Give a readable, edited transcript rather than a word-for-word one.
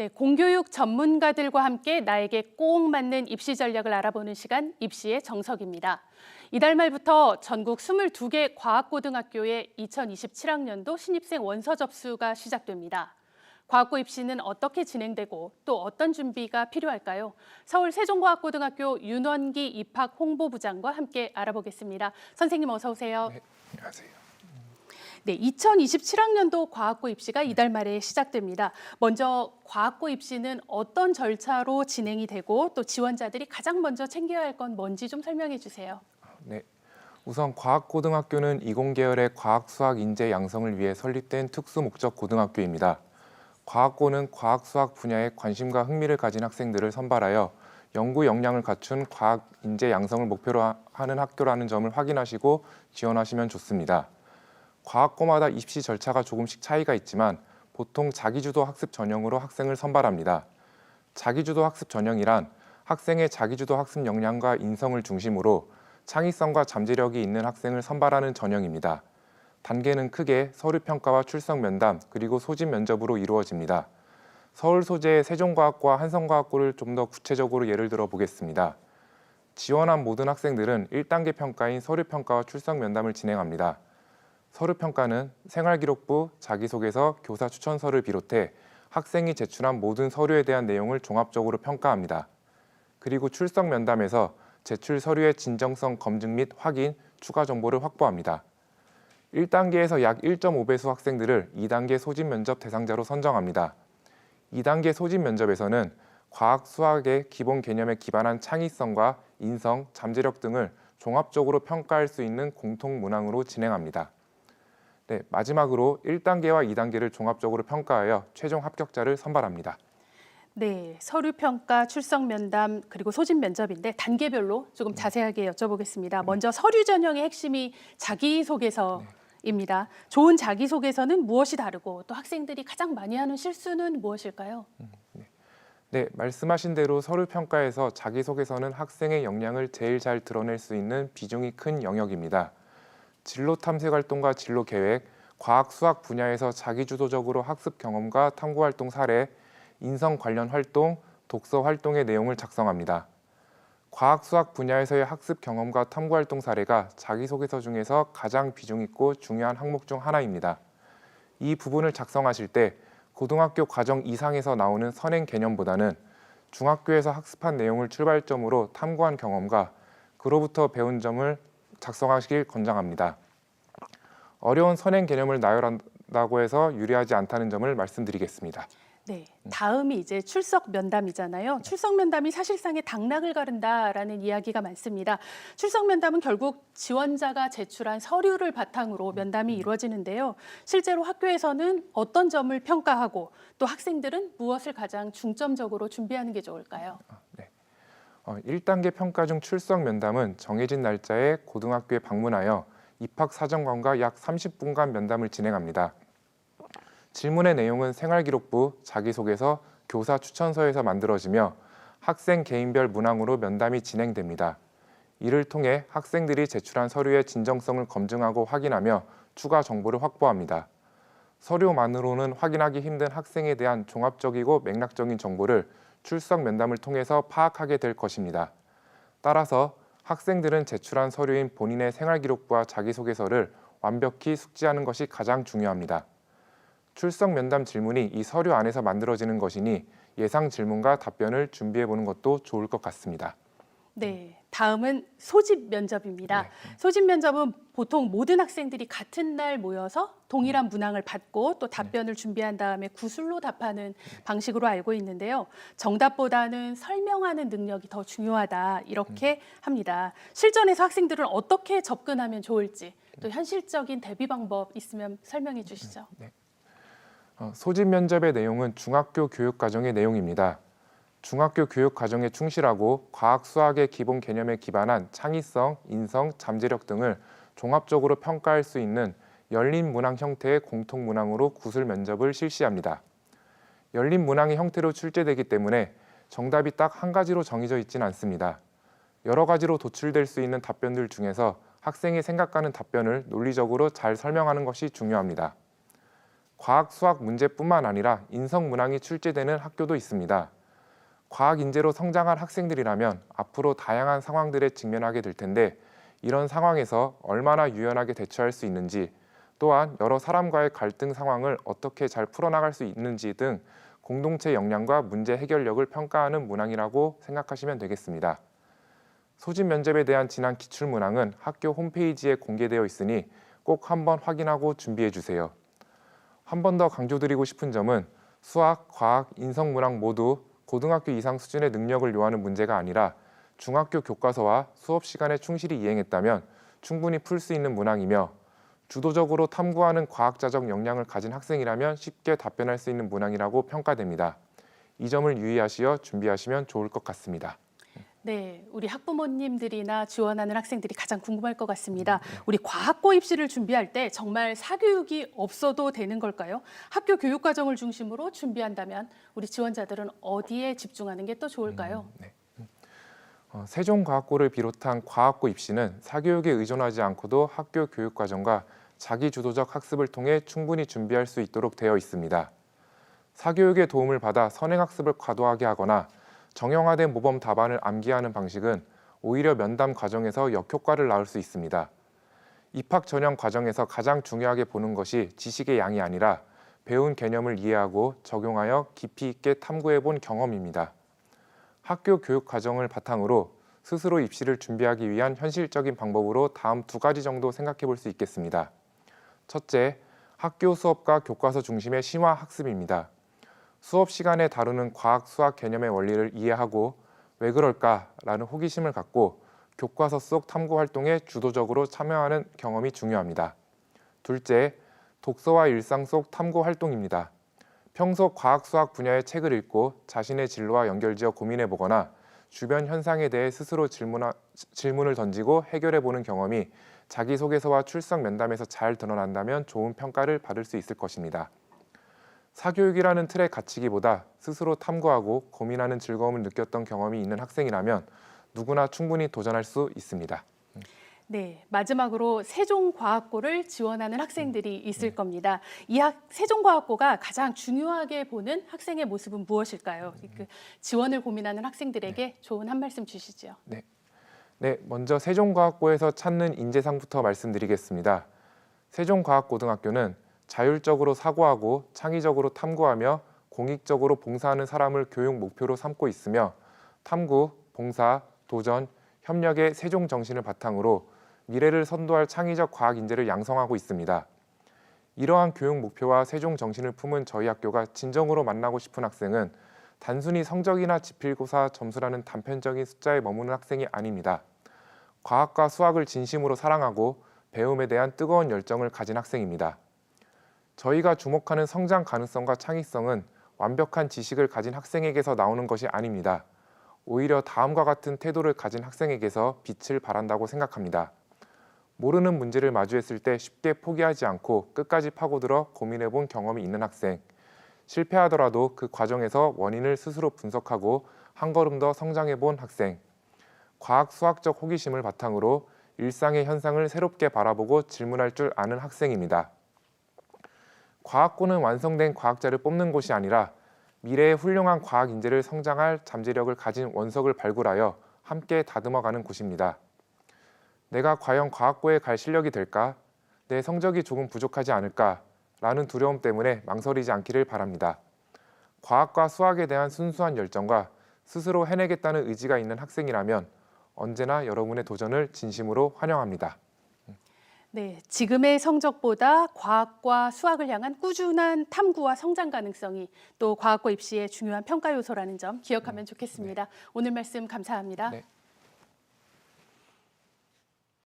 네, 공교육 전문가들과 함께 나에게 꼭 맞는 입시 전략을 알아보는 시간 입시의 정석입니다. 이달 말부터 전국 22개 과학고등학교의 2027학년도 신입생 원서 접수가 시작됩니다. 과학고 입시는 어떻게 진행되고 또 어떤 준비가 필요할까요? 서울 세종과학고등학교 윤원기 입학 홍보부장과 함께 알아보겠습니다. 선생님 어서 오세요. 네, 안녕하세요. 네, 2027학년도 과학고 입시가 이달 말에 시작됩니다. 먼저 과학고 입시는 어떤 절차로 진행이 되고 또 지원자들이 가장 먼저 챙겨야 할 건 뭔지 좀 설명해 주세요. 네, 우선 과학고등학교는 이공계열의 과학, 수학, 인재 양성을 위해 설립된 특수목적 고등학교입니다. 과학고는 과학, 수학 분야에 관심과 흥미를 가진 학생들을 선발하여 연구 역량을 갖춘 과학, 인재 양성을 목표로 하는 학교라는 점을 확인하시고 지원하시면 좋습니다. 과학고마다 입시 절차가 조금씩 차이가 있지만 보통 자기주도 학습 전형으로 학생을 선발합니다. 자기주도 학습 전형이란 학생의 자기주도 학습 역량과 인성을 중심으로 창의성과 잠재력이 있는 학생을 선발하는 전형입니다. 단계는 크게 서류평가와 출석면담 그리고 소집 면접으로 이루어집니다. 서울 소재의 세종과학고와 한성과학고를 좀 더 구체적으로 예를 들어 보겠습니다. 지원한 모든 학생들은 1단계 평가인 서류평가와 출석면담을 진행합니다. 서류평가는 생활기록부, 자기소개서, 교사 추천서를 비롯해 학생이 제출한 모든 서류에 대한 내용을 종합적으로 평가합니다. 그리고 출석면담에서 제출 서류의 진정성 검증 및 확인, 추가 정보를 확보합니다. 1단계에서 약 1.5배수 학생들을 2단계 소집면접 대상자로 선정합니다. 2단계 소집면접에서는 과학, 수학의 기본 개념에 기반한 창의성과 인성, 잠재력 등을 종합적으로 평가할 수 있는 공통 문항으로 진행합니다. 네, 마지막으로 1단계와 2단계를 종합적으로 평가하여 최종 합격자를 선발합니다. 네, 서류 평가, 출석 면담 그리고 소집 면접인데 단계별로 조금 자세하게 여쭤보겠습니다. 먼저 서류 전형의 핵심이 자기소개서입니다. 좋은 자기소개서는 무엇이 다르고 또 학생들이 가장 많이 하는 실수는 무엇일까요? 네, 말씀하신 대로 서류 평가에서 자기소개서는 학생의 역량을 제일 잘 드러낼 수 있는 비중이 큰 영역입니다. 진로 탐색 활동과 진로 계획, 과학, 수학 분야에서 자기주도적으로 학습 경험과 탐구 활동 사례, 인성 관련 활동, 독서 활동의 내용을 작성합니다. 과학, 수학 분야에서의 학습 경험과 탐구 활동 사례가 자기소개서 중에서 가장 비중 있고 중요한 항목 중 하나입니다. 이 부분을 작성하실 때 고등학교 과정 이상에서 나오는 선행 개념보다는 중학교에서 학습한 내용을 출발점으로 탐구한 경험과 그로부터 배운 점을 작성하시길 권장합니다. 어려운 선행 개념을 나열한다고 해서 유리하지 않다는 점을 말씀드리겠습니다. 네, 다음이 이제 출석 면담이잖아요. 출석 면담이 사실상의 당락을 가른다라는 이야기가 많습니다. 출석 면담은 결국 지원자가 제출한 서류를 바탕으로 면담이 이루어지는데요. 실제로 학교에서는 어떤 점을 평가하고 또 학생들은 무엇을 가장 중점적으로 준비하는 게 좋을까요? 네. 1단계 평가 중 출석 면담은 정해진 날짜에 고등학교에 방문하여 입학사정관과 약 30분간 면담을 진행합니다. 질문의 내용은 생활기록부, 자기소개서, 교사 추천서에서 만들어지며 학생 개인별 문항으로 면담이 진행됩니다. 이를 통해 학생들이 제출한 서류의 진정성을 검증하고 확인하며 추가 정보를 확보합니다. 서류만으로는 확인하기 힘든 학생에 대한 종합적이고 맥락적인 정보를 출석 면담을 통해서 파악하게 될 것입니다. 따라서 학생들은 제출한 서류인 본인의 생활기록부와 자기소개서를 완벽히 숙지하는 것이 가장 중요합니다. 출석 면담 질문이 이 서류 안에서 만들어지는 것이니 예상 질문과 답변을 준비해 보는 것도 좋을 것 같습니다. 네, 다음은 소집 면접입니다. 네. 소집 면접은 보통 모든 학생들이 같은 날 모여서 동일한 문항을 받고 또 답변을 준비한 다음에 구술로 답하는 방식으로 알고 있는데요. 정답보다는 설명하는 능력이 더 중요하다 이렇게 합니다. 실전에서 학생들은 어떻게 접근하면 좋을지 또 현실적인 대비 방법 있으면 설명해 주시죠. 네. 소집 면접의 내용은 중학교 교육과정의 내용입니다. 중학교 교육과정에 충실하고 과학, 수학의 기본 개념에 기반한 창의성, 인성, 잠재력 등을 종합적으로 평가할 수 있는 열린 문항 형태의 공통 문항으로 구술 면접을 실시합니다. 열린 문항의 형태로 출제되기 때문에 정답이 딱 한 가지로 정해져 있지는 않습니다. 여러 가지로 도출될 수 있는 답변들 중에서 학생이 생각하는 답변을 논리적으로 잘 설명하는 것이 중요합니다. 과학, 수학 문제뿐만 아니라 인성 문항이 출제되는 학교도 있습니다. 과학 인재로 성장할 학생들이라면 앞으로 다양한 상황들에 직면하게 될 텐데 이런 상황에서 얼마나 유연하게 대처할 수 있는지, 또한 여러 사람과의 갈등 상황을 어떻게 잘 풀어나갈 수 있는지 등 공동체 역량과 문제 해결력을 평가하는 문항이라고 생각하시면 되겠습니다. 소집 면접에 대한 진학 기출 문항은 학교 홈페이지에 공개되어 있으니 꼭 한번 확인하고 준비해 주세요. 한 번 더 강조드리고 싶은 점은 수학, 과학, 인성 문항 모두 고등학교 이상 수준의 능력을 요하는 문제가 아니라 중학교 교과서와 수업 시간에 충실히 이행했다면 충분히 풀 수 있는 문항이며 주도적으로 탐구하는 과학자적 역량을 가진 학생이라면 쉽게 답변할 수 있는 문항이라고 평가됩니다. 이 점을 유의하시어 준비하시면 좋을 것 같습니다. 네, 우리 학부모님들이나 지원하는 학생들이 가장 궁금할 것 같습니다. 우리 과학고 입시를 준비할 때 정말 사교육이 없어도 되는 걸까요? 학교 교육 과정을 중심으로 준비한다면 우리 지원자들은 어디에 집중하는 게 또 좋을까요? 세종과학고를 비롯한 과학고 입시는 사교육에 의존하지 않고도 학교 교육 과정과 자기주도적 학습을 통해 충분히 준비할 수 있도록 되어 있습니다. 사교육의 도움을 받아 선행학습을 과도하게 하거나 정형화된 모범 답안을 암기하는 방식은 오히려 면담 과정에서 역효과를 낳을 수 있습니다. 입학 전형 과정에서 가장 중요하게 보는 것이 지식의 양이 아니라 배운 개념을 이해하고 적용하여 깊이 있게 탐구해 본 경험입니다. 학교 교육 과정을 바탕으로 스스로 입시를 준비하기 위한 현실적인 방법으로 다음 두 가지 정도 생각해 볼 수 있겠습니다. 첫째, 학교 수업과 교과서 중심의 심화 학습입니다. 수업 시간에 다루는 과학, 수학 개념의 원리를 이해하고 왜 그럴까라는 호기심을 갖고 교과서 속 탐구 활동에 주도적으로 참여하는 경험이 중요합니다. 둘째, 독서와 일상 속 탐구 활동입니다. 평소 과학, 수학 분야의 책을 읽고 자신의 진로와 연결지어 고민해 보거나 주변 현상에 대해 스스로 질문을 던지고 해결해 보는 경험이 자기소개서와 출석 면담에서 잘 드러난다면 좋은 평가를 받을 수 있을 것입니다. 사교육이라는 틀에 갇히기보다 스스로 탐구하고 고민하는 즐거움을 느꼈던 경험이 있는 학생이라면 누구나 충분히 도전할 수 있습니다. 네, 마지막으로 세종과학고를 지원하는 학생들이 있을 겁니다. 세종과학고가 가장 중요하게 보는 학생의 모습은 무엇일까요? 그 지원을 고민하는 학생들에게 좋은 한 말씀 주시죠. 네, 먼저 세종과학고에서 찾는 인재상부터 말씀드리겠습니다. 세종과학고등학교는 자율적으로 사고하고 창의적으로 탐구하며 공익적으로 봉사하는 사람을 교육 목표로 삼고 있으며 탐구, 봉사, 도전, 협력의 세종 정신을 바탕으로 미래를 선도할 창의적 과학 인재를 양성하고 있습니다. 이러한 교육 목표와 세종 정신을 품은 저희 학교가 진정으로 만나고 싶은 학생은 단순히 성적이나 지필고사 점수라는 단편적인 숫자에 머무는 학생이 아닙니다. 과학과 수학을 진심으로 사랑하고 배움에 대한 뜨거운 열정을 가진 학생입니다. 저희가 주목하는 성장 가능성과 창의성은 완벽한 지식을 가진 학생에게서 나오는 것이 아닙니다. 오히려 다음과 같은 태도를 가진 학생에게서 빛을 발한다고 생각합니다. 모르는 문제를 마주했을 때 쉽게 포기하지 않고 끝까지 파고들어 고민해본 경험이 있는 학생, 실패하더라도 그 과정에서 원인을 스스로 분석하고 한 걸음 더 성장해본 학생, 과학 수학적 호기심을 바탕으로 일상의 현상을 새롭게 바라보고 질문할 줄 아는 학생입니다. 과학고는 완성된 과학자를 뽑는 곳이 아니라 미래의 훌륭한 과학 인재를 성장할 잠재력을 가진 원석을 발굴하여 함께 다듬어가는 곳입니다. 내가 과연 과학고에 갈 실력이 될까? 내 성적이 조금 부족하지 않을까? 라는 두려움 때문에 망설이지 않기를 바랍니다. 과학과 수학에 대한 순수한 열정과 스스로 해내겠다는 의지가 있는 학생이라면 언제나 여러분의 도전을 진심으로 환영합니다. 네, 지금의 성적보다 과학과 수학을 향한 꾸준한 탐구와 성장 가능성이 또 과학고 입시의 중요한 평가 요소라는 점 기억하면 좋겠습니다. 오늘 말씀 감사합니다. 네.